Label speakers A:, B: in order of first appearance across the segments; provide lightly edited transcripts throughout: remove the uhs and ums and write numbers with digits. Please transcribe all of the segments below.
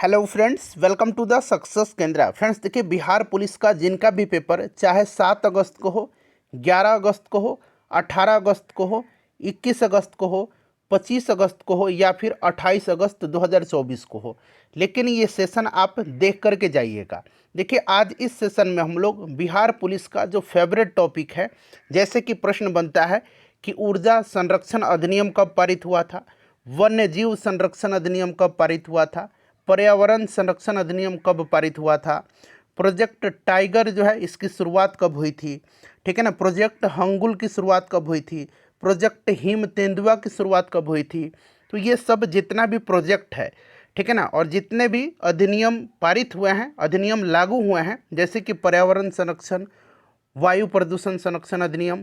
A: Hello friends, welcome to the success केंद्र। Friends देखिए, Bihar police का जिनका भी पेपर चाहे 7 अगस्त को हो, 11 अगस्त को हो, 18 अगस्त को हो, 21 अगस्त को हो, 25 अगस्त को हो या फिर 28 अगस्त 2024 को हो, लेकिन ये सेशन आप देख करके जाइएगा। देखिए, आज इस सेशन में हम लोग बिहार पुलिस का जो फेवरेट टॉपिक है, जैसे कि प्रश्न बनता है कि ऊर्जा संरक्षण अधिनियम कब पारित हुआ था, वन्य जीव संरक्षण अधिनियम कब पारित हुआ था, पर्यावरण संरक्षण अधिनियम कब पारित हुआ था, प्रोजेक्ट टाइगर जो है इसकी शुरुआत कब हुई थी, ठीक है ना, प्रोजेक्ट हंगुल की शुरुआत कब हुई थी, प्रोजेक्ट हिम तेंदुआ की शुरुआत कब हुई थी। तो ये सब जितना भी प्रोजेक्ट है, ठीक है ना, और जितने भी अधिनियम पारित हुए हैं, अधिनियम लागू हुए हैं, जैसे कि पर्यावरण संरक्षण, वायु प्रदूषण संरक्षण अधिनियम,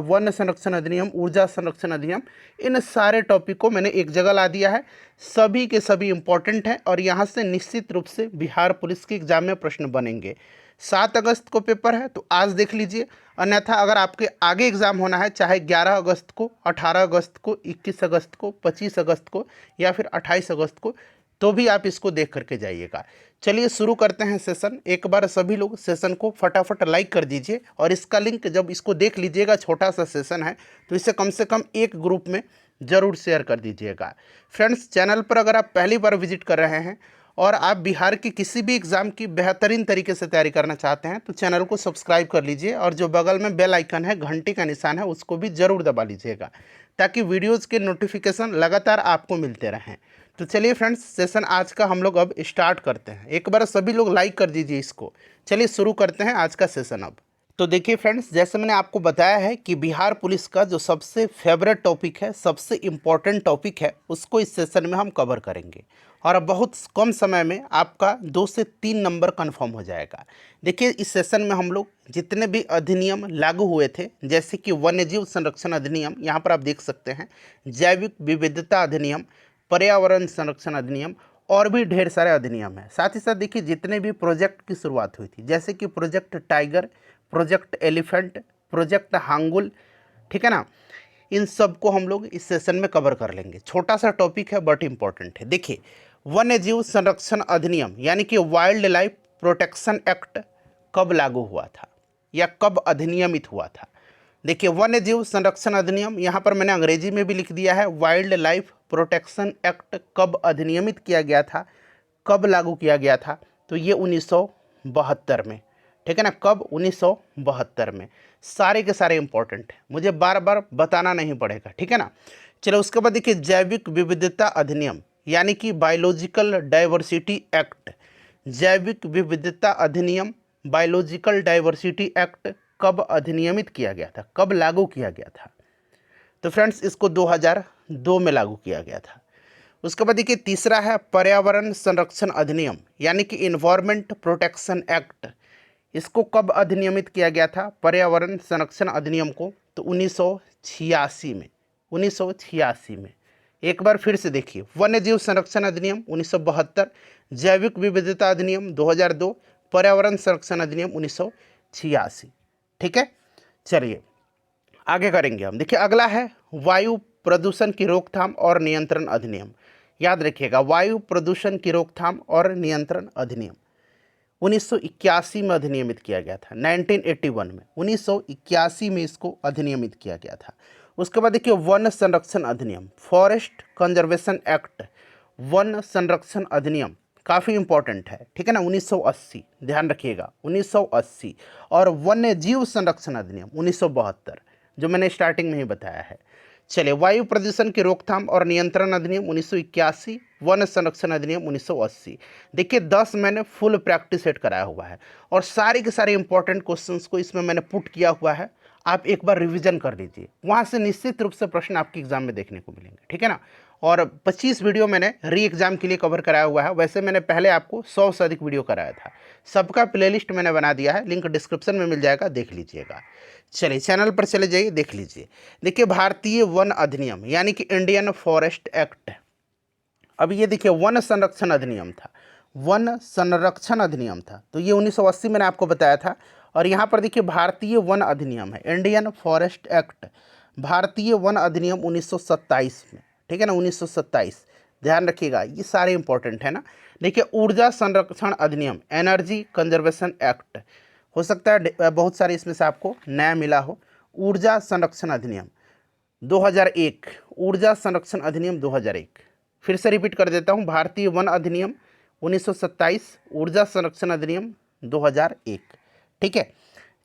A: वन संरक्षण अधिनियम, ऊर्जा संरक्षण अधिनियम, इन सारे टॉपिक को मैंने एक जगह ला दिया है। सभी के सभी इम्पोर्टेंट हैं और यहाँ से निश्चित रूप से बिहार पुलिस के एग्जाम में प्रश्न बनेंगे। 7 अगस्त को पेपर है तो आज देख लीजिए, अन्यथा अगर आपके आगे एग्ज़ाम होना है, चाहे 11 अगस्त को, 18 अगस्त को, 21 अगस्त को, 25 अगस्त को या फिर 28 अगस्त को, तो भी आप इसको देख करके जाइएगा। चलिए शुरू करते हैं सेशन। एक बार सभी लोग सेशन को फटाफट लाइक कर दीजिए और इसका लिंक जब इसको देख लीजिएगा, छोटा सा सेशन है तो इसे कम से कम एक ग्रुप में ज़रूर शेयर कर दीजिएगा। फ्रेंड्स, चैनल पर अगर आप पहली बार विजिट कर रहे हैं और आप बिहार की किसी भी एग्ज़ाम की बेहतरीन तरीके से तैयारी करना चाहते हैं तो चैनल को सब्सक्राइब कर लीजिए और जो बगल में बेल आइकन है, घंटी का निशान है, उसको भी ज़रूर दबा लीजिएगा ताकि वीडियोज़ के नोटिफिकेशन लगातार आपको मिलते रहें। तो चलिए फ्रेंड्स, सेशन आज का हम लोग अब स्टार्ट करते हैं। एक बार सभी लोग लाइक कर दीजिए इसको। चलिए शुरू करते हैं आज का सेशन अब। तो देखिए फ्रेंड्स, जैसे मैंने आपको बताया है कि बिहार पुलिस का जो सबसे फेवरेट टॉपिक है, सबसे इम्पॉर्टेंट टॉपिक है, उसको इस सेशन में हम कवर करेंगे और अब बहुत कम समय में आपका 2 से 3 नंबर कन्फर्म हो जाएगा। देखिए, इस सेशन में हम लोग जितने भी अधिनियम लागू हुए थे, जैसे कि वन्यजीव संरक्षण अधिनियम, यहाँ पर आप देख सकते हैं, जैविक विविधता अधिनियम, पर्यावरण संरक्षण अधिनियम और भी ढेर सारे अधिनियम हैं। साथ ही साथ देखिए, जितने भी प्रोजेक्ट की शुरुआत हुई थी, जैसे कि Project Tiger, Project Elephant, Project Hangul, ठीक है ना, इन सब को हम लोग इस सेशन में कवर कर लेंगे। छोटा सा टॉपिक है बट इम्पॉर्टेंट है। देखिए, वन्य जीव संरक्षण अधिनियम यानी कि वाइल्ड लाइफ प्रोटेक्शन एक्ट कब लागू हुआ था या कब अधिनियमित हुआ था। देखिए, वन्य जीव संरक्षण अधिनियम, यहाँ पर मैंने अंग्रेजी में भी लिख दिया है, वाइल्ड लाइफ प्रोटेक्शन एक्ट कब अधिनियमित किया गया था, कब लागू किया गया था, तो ये 1972 में, ठीक है ना, कब, 1972 में। सारे के सारे इंपॉर्टेंट हैं, मुझे बार बार बताना नहीं पड़ेगा, ठीक है ना। चलो उसके बाद देखिए, जैविक विविधता अधिनियम यानी कि बायोलॉजिकल डाइवर्सिटी एक्ट, जैविक विविधता अधिनियम, बायोलॉजिकल डाइवर्सिटी एक्ट कब अधिनियमित किया गया था, कब लागू किया गया था। तो फ्रेंड्स, इसको 2002 में लागू किया गया था। उसके बाद देखिए, तीसरा है पर्यावरण संरक्षण अधिनियम यानी कि इन्वायरमेंट प्रोटेक्शन एक्ट, इसको कब अधिनियमित किया गया था, पर्यावरण संरक्षण अधिनियम को, तो 1986 में, 1986 में। एक बार फिर से देखिए, वन्य जीव संरक्षण अधिनियम 1972, जैविक विविधता अधिनियम 2002, पर्यावरण संरक्षण अधिनियम 1986, ठीक है। चलिए आगे करेंगे हम। देखिए, अगला है वायु प्रदूषण की रोकथाम और नियंत्रण अधिनियम। याद रखिएगा, वायु प्रदूषण की रोकथाम और नियंत्रण अधिनियम 1981 में अधिनियमित किया गया था, 1981 में, 1981 में इसको अधिनियमित किया गया था। उसके बाद देखिए, वन संरक्षण अधिनियम, फॉरेस्ट कंजर्वेशन एक्ट, वन संरक्षण अधिनियम काफ़ी इंपॉर्टेंट है, ठीक है ना, 1980, ध्यान रखिएगा 1980। और वन्य जीव संरक्षण अधिनियम 1972, जो मैंने स्टार्टिंग में ही बताया है। चलिए, वायु प्रदूषण की रोकथाम और नियंत्रण अधिनियम 1981, वन संरक्षण अधिनियम 1980। देखिए, 10 मैंने फुल प्रैक्टिस सेट कराया हुआ है और सारे के सारे इंपॉर्टेंट क्वेश्चंस को इसमें मैंने पुट किया हुआ है। आप एक बार रिवीजन कर लीजिए, वहाँ से निश्चित रूप से प्रश्न आपके एग्जाम में देखने को मिलेंगे, ठीक है ना। और 25 वीडियो मैंने री एग्ज़ाम के लिए कवर कराया हुआ है। वैसे मैंने पहले आपको 100 से अधिक वीडियो कराया था, सबका प्लेलिस्ट मैंने बना दिया है, लिंक डिस्क्रिप्शन में मिल जाएगा, देख लीजिएगा। चलिए चैनल पर चले जाइए, देख लीजिए। देखिए, भारतीय वन अधिनियम यानी कि इंडियन फॉरेस्ट एक्ट, अब ये देखिए वन संरक्षण अधिनियम था, वन संरक्षण अधिनियम था, तो ये 1980 मैंने आपको बताया था। और यहाँ पर देखिए, भारतीय वन अधिनियम है, इंडियन फॉरेस्ट एक्ट, भारतीय वन अधिनियम 1927 में, ठीक है ना, 1927। ध्यान रखिएगा, ये सारे इंपॉर्टेंट है ना। देखिए ऊर्जा संरक्षण अधिनियम, एनर्जी कंजर्वेशन एक्ट, हो सकता है बहुत सारे इसमें से आपको नया मिला हो। ऊर्जा संरक्षण अधिनियम 2001, ऊर्जा संरक्षण अधिनियम 2001। फिर से रिपीट कर देता हूँ, भारतीय वन अधिनियम 1927, ऊर्जा संरक्षण अधिनियम 2001। ठीक है,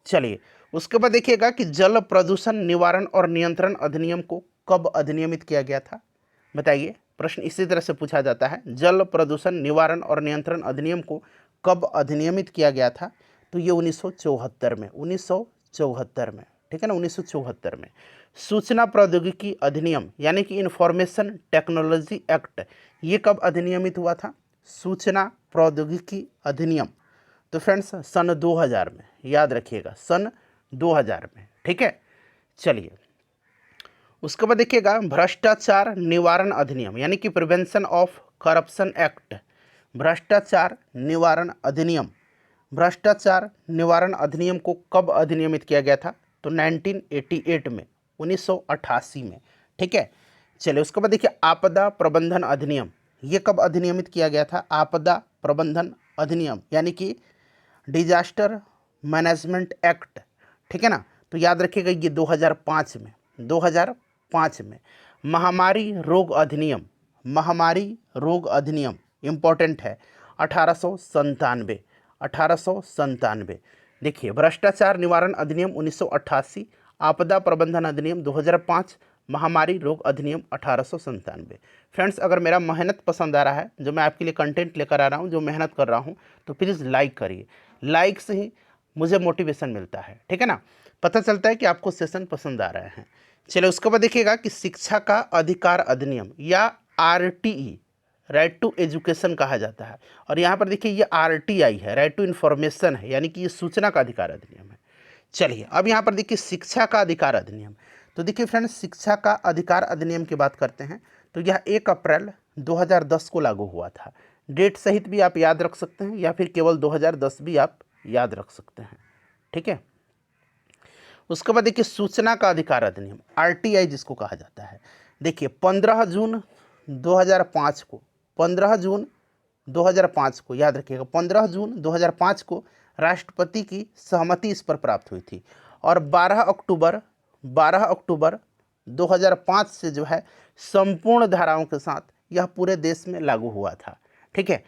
A: चलिए उसके बाद देखिएगा कि जल प्रदूषण निवारण और नियंत्रण अधिनियम को कब अधिनियमित किया गया था, बताइए। प्रश्न इसी तरह से पूछा जाता है, जल प्रदूषण निवारण और नियंत्रण अधिनियम को कब अधिनियमित किया गया था, तो ये 1974 में, 1974 में, ठीक है ना, 1974 में। सूचना प्रौद्योगिकी अधिनियम यानी कि इंफॉर्मेशन टेक्नोलॉजी एक्ट, ये कब अधिनियमित हुआ था, सूचना प्रौद्योगिकी अधिनियम, तो फ्रेंड्स सन 2000 में, याद रखिएगा सन 2000 में। ठीक है, चलिए उसके बाद देखिएगा भ्रष्टाचार निवारण अधिनियम यानी कि प्रिवेंशन ऑफ करप्शन एक्ट, भ्रष्टाचार निवारण अधिनियम, भ्रष्टाचार निवारण अधिनियम को कब अधिनियमित किया गया था, तो 1988 में, 1988 में। ठीक है, चलिए उसके बाद देखिए आपदा प्रबंधन अधिनियम, ये कब अधिनियमित किया गया था, आपदा प्रबंधन अधिनियम यानी कि डिजास्टर मैनेजमेंट एक्ट, ठीक है ना, तो याद रखिएगा ये 2005 में, 2005 में। महामारी रोग अधिनियम, महामारी रोग अधिनियम इंपॉर्टेंट है, 1897, 1897। देखिए भ्रष्टाचार निवारण अधिनियम 1988, आपदा प्रबंधन अधिनियम 2005, महामारी रोग अधिनियम 1897। फ्रेंड्स अगर मेरा मेहनत पसंद आ रहा है, जो मैं आपके लिए कंटेंट लेकर आ रहा हूँ, जो मेहनत कर रहा हूँ, तो प्लीज़ लाइक करिए, लाइक से ही मुझे मोटिवेशन मिलता है, ठीक है ना, पता चलता है कि आपको सेशन पसंद आ रहे हैं। चलिए उसके बाद देखिएगा कि शिक्षा का अधिकार अधिनियम या RTE, राइट टू एजुकेशन कहा जाता है, और यहाँ पर देखिए ये RTI है, राइट टू इन्फॉर्मेशन है, यानी कि ये सूचना का अधिकार अधिनियम है। चलिए अब यहाँ पर देखिए शिक्षा का अधिकार अधिनियम, तो देखिए फ्रेंड्स शिक्षा का अधिकार अधिनियम की बात करते हैं तो यह 1 अप्रैल 2010 को लागू हुआ था। डेट सहित भी आप याद रख सकते हैं या फिर केवल 2010 भी आप याद रख सकते हैं। ठीक है, उसके बाद देखिए सूचना का अधिकार अधिनियम RTI जिसको कहा जाता है, देखिए 15 जून 2005 को, 15 जून 2005 को याद रखिएगा, 15 जून 2005 को राष्ट्रपति की सहमति इस पर प्राप्त हुई थी, और 12 अक्टूबर 2005 से जो है संपूर्ण धाराओं के साथ यह पूरे देश में लागू हुआ था। ठीक है,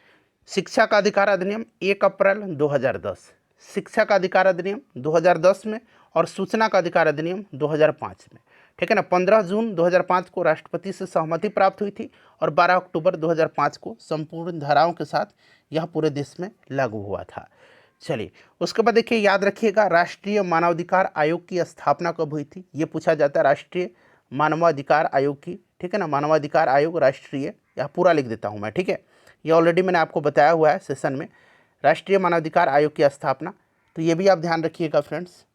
A: शिक्षा का अधिकार अधिनियम 1 अप्रैल 2010, शिक्षा का अधिकार अधिनियम 2010 में, और सूचना का अधिकार अधिनियम 2005 में। ठीक है ना, 15 जून 2005 को राष्ट्रपति से सहमति प्राप्त हुई थी, और 12 अक्टूबर 2005 को संपूर्ण धाराओं के साथ यह पूरे देश में लागू हुआ था। चलिए उसके बाद देखिए याद रखिएगा राष्ट्रीय मानवाधिकार आयोग की स्थापना कब हुई थी, ये पूछा जाता है, राष्ट्रीय मानवाधिकार आयोग की, ठीक है ना, मानवाधिकार आयोग राष्ट्रीय, यह पूरा लिख देता हूँ मैं, ठीक है, ये ऑलरेडी मैंने आपको बताया हुआ है सेशन में, राष्ट्रीय मानवाधिकार आयोग की स्थापना, तो ये भी आप ध्यान रखिएगा फ्रेंड्स।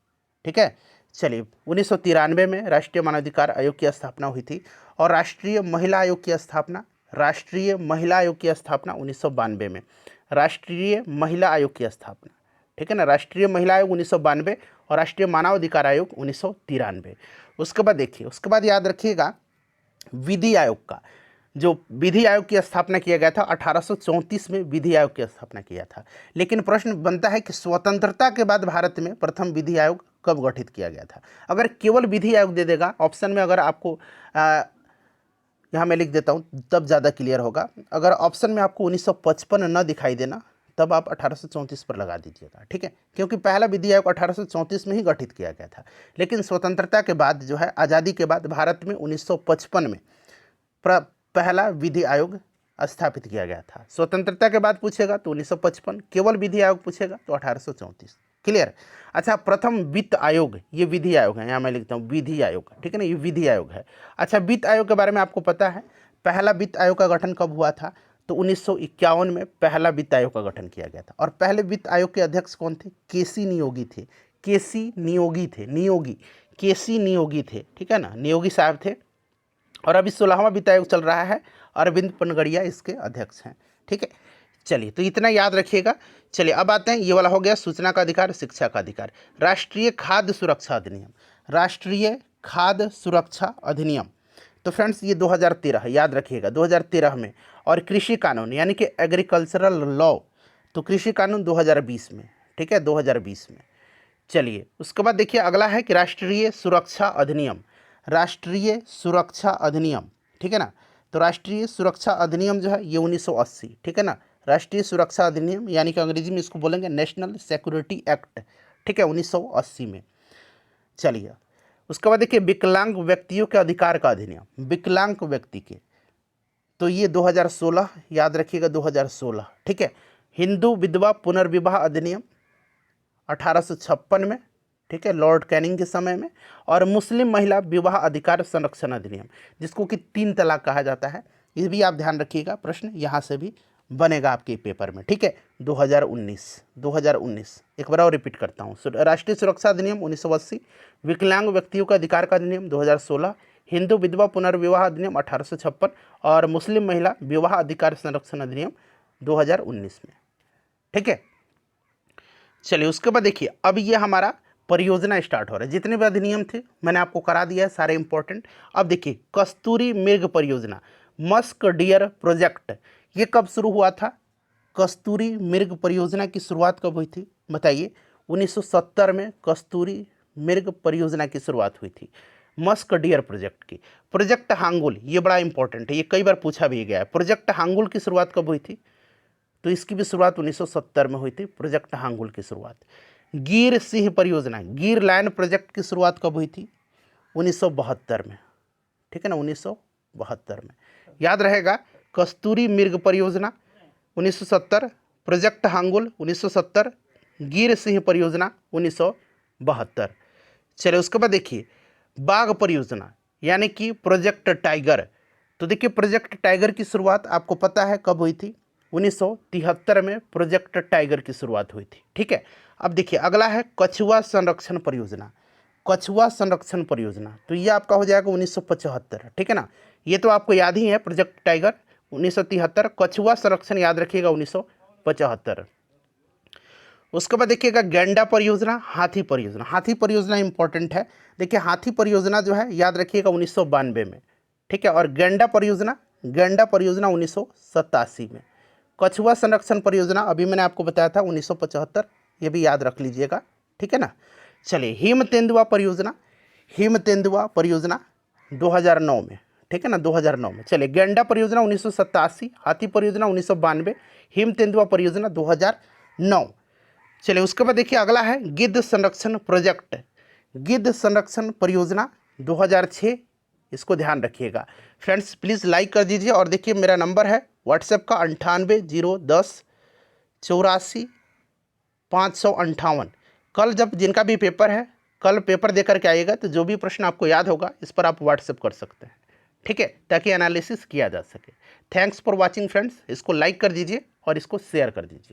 A: ठीक है, चलिए 1993 में राष्ट्रीय मानवाधिकार आयोग की स्थापना हुई थी, और राष्ट्रीय महिला आयोग की स्थापना, राष्ट्रीय महिला आयोग की स्थापना 1992 में, राष्ट्रीय महिला आयोग की स्थापना, ठीक है ना, राष्ट्रीय महिला आयोग 1992 और राष्ट्रीय मानवाधिकार आयोग 1993। उसके बाद देखिए, उसके बाद याद रखिएगा विधि आयोग का, जो विधि आयोग की स्थापना किया गया था 1834 में विधि आयोग की स्थापना किया था। लेकिन प्रश्न बनता है कि स्वतंत्रता के बाद भारत में प्रथम विधि आयोग कब गठित किया गया था। अगर केवल विधि आयोग दे देगा ऑप्शन में, अगर आपको यहाँ मैं लिख देता हूँ तब ज़्यादा क्लियर होगा, अगर ऑप्शन में आपको 1955 न दिखाई देना तब आप 1834 पर लगा दीजिएगा। ठीक है, क्योंकि पहला विधि आयोग 1834 में ही गठित किया गया था, लेकिन स्वतंत्रता के बाद जो है, आज़ादी के बाद भारत में 1955 में पहला विधि आयोग स्थापित किया गया था। स्वतंत्रता के बाद पूछेगा तो 1955, केवल विधि आयोग पूछेगा तो 1834। क्लियर। अच्छा, प्रथम वित्त आयोग, ये विधि आयोग है, यहाँ मैं लिखता हूँ विधि आयोग, ठीक है ना, ये विधि आयोग है। अच्छा, वित्त आयोग के बारे में आपको पता है, पहला वित्त आयोग का गठन कब हुआ था, तो 1951 में पहला वित्त आयोग का गठन किया गया था, और पहले वित्त आयोग के अध्यक्ष कौन थे, केसी नियोगी थे, केसी नियोगी थे, नियोगी, केसी नियोगी थे, ठीक है ना, नियोगी साहब थे। और अभी 16वां वित्त आयोग चल रहा है, अरविंद पनगड़िया इसके अध्यक्ष हैं। ठीक है, चलिए तो इतना याद रखिएगा। चलिए अब आते हैं, ये वाला हो गया सूचना का अधिकार, शिक्षा का अधिकार। राष्ट्रीय खाद्य सुरक्षा अधिनियम, राष्ट्रीय खाद्य सुरक्षा अधिनियम, तो फ्रेंड्स ये 2013 याद रखिएगा 2013 में। और कृषि कानून यानी कि एग्रीकल्चरल लॉ, तो कृषि कानून 2020 में, ठीक है 2020 में। चलिए उसके बाद देखिए अगला है कि राष्ट्रीय सुरक्षा अधिनियम, राष्ट्रीय सुरक्षा अधिनियम, ठीक है ना। तो राष्ट्रीय सुरक्षा अधिनियम जो है ये 1980, ठीक है ना। राष्ट्रीय सुरक्षा अधिनियम यानी कि अंग्रेजी में इसको बोलेंगे नेशनल सिक्योरिटी एक्ट, ठीक है 1980 में। चलिए उसके बाद देखिए विकलांग व्यक्तियों के अधिकार का अधिनियम, विकलांग व्यक्ति के, तो ये 2016 याद रखिएगा 2016, ठीक है। हिंदू विधवा पुनर्विवाह अधिनियम 1856 में, ठीक है लॉर्ड कैनिंग के समय में। और मुस्लिम महिला विवाह अधिकार संरक्षण अधिनियम जिसको कि 3 तलाक कहा जाता है, ये भी आप ध्यान रखिएगा, प्रश्न यहाँ से भी बनेगा आपके पेपर में, ठीक है 2019। एक बार और रिपीट करता हूँ, राष्ट्रीय सुरक्षा अधिनियम 1980, विकलांग व्यक्तियों का अधिकार का अधिनियम 2016, हिंदू विधवा पुनर्विवाह अधिनियम 1856 और मुस्लिम महिला विवाह अधिकार संरक्षण अधिनियम 2019 में, ठीक है। चलिए उसके बाद देखिए अब ये हमारा परियोजना स्टार्ट हो रहा है। जितने भी अधिनियम थे मैंने आपको करा दिया है सारे इंपॉर्टेंट। अब देखिए कस्तूरी मृग परियोजना, मस्क डियर प्रोजेक्ट, ये कब शुरू हुआ था? कस्तूरी मृग परियोजना की शुरुआत कब हुई थी बताइए? 1970 में कस्तूरी मृग परियोजना की शुरुआत हुई थी, मस्क डियर प्रोजेक्ट की। प्रोजेक्ट हांगुल, ये बड़ा इंपॉर्टेंट है, ये कई बार पूछा भी गया है। प्रोजेक्ट हांगुल की शुरुआत कब हुई थी? तो इसकी भी शुरुआत 1970 में हुई थी, प्रोजेक्ट हांगुल की शुरुआत। गिर सिंह परियोजना, गिर लायन प्रोजेक्ट की शुरुआत कब हुई थी? 1972 में, ठीक है ना 1972 में। याद रहेगा कस्तूरी मृग परियोजना 1970, प्रोजेक्ट हांगुल 1970, गिर सिंह परियोजना 1972। चलिए उसके बाद देखिए बाघ परियोजना यानी कि प्रोजेक्ट टाइगर। तो देखिए प्रोजेक्ट टाइगर की शुरुआत आपको पता है कब हुई थी? 1973 में प्रोजेक्ट टाइगर की शुरुआत हुई थी, ठीक है। अब देखिए अगला है कछुआ संरक्षण परियोजना, कछुआ संरक्षण परियोजना, तो ये आपका हो जाएगा 1975, ठीक है ना। ये तो आपको याद ही है प्रोजेक्ट टाइगर 1973, कछुआ संरक्षण याद रखिएगा 1975। उसके बाद देखिएगा गैंडा परियोजना, हाथी परियोजना, हाथी परियोजना इंपॉर्टेंट है। देखिए हाथी परियोजना जो है याद रखिएगा 1992 में, ठीक है। और गैंडा परियोजना, गैंडा परियोजना 1987 में। कछुआ संरक्षण परियोजना अभी मैंने आपको बताया था 1975, ये भी याद रख लीजिएगा, ठीक है ना। चलिए हिम तेंदुआ परियोजना, हिम तेंदुआ परियोजना 2009 में, ठीक है ना 2009 में। चलिए गैंडा परियोजना 1987, हाथी परियोजना 1992, हिम तेंदुआ परियोजना 2009। चलिए उसके बाद देखिए अगला है गिद्ध संरक्षण प्रोजेक्ट, गिद्ध संरक्षण परियोजना 2006, इसको ध्यान रखिएगा। फ्रेंड्स प्लीज़ लाइक कर दीजिए और देखिए मेरा नंबर है व्हाट्सएप का 9801845558। कल जब जिनका भी पेपर है कल पेपर दे करके आइएगा, तो जो भी प्रश्न आपको याद होगा इस पर आप व्हाट्सएप कर सकते हैं, ठीक है, ताकि एनालिसिस किया जा सके। थैंक्स फॉर वॉचिंग फ्रेंड्स, इसको लाइक कर दीजिए और इसको शेयर कर दीजिए।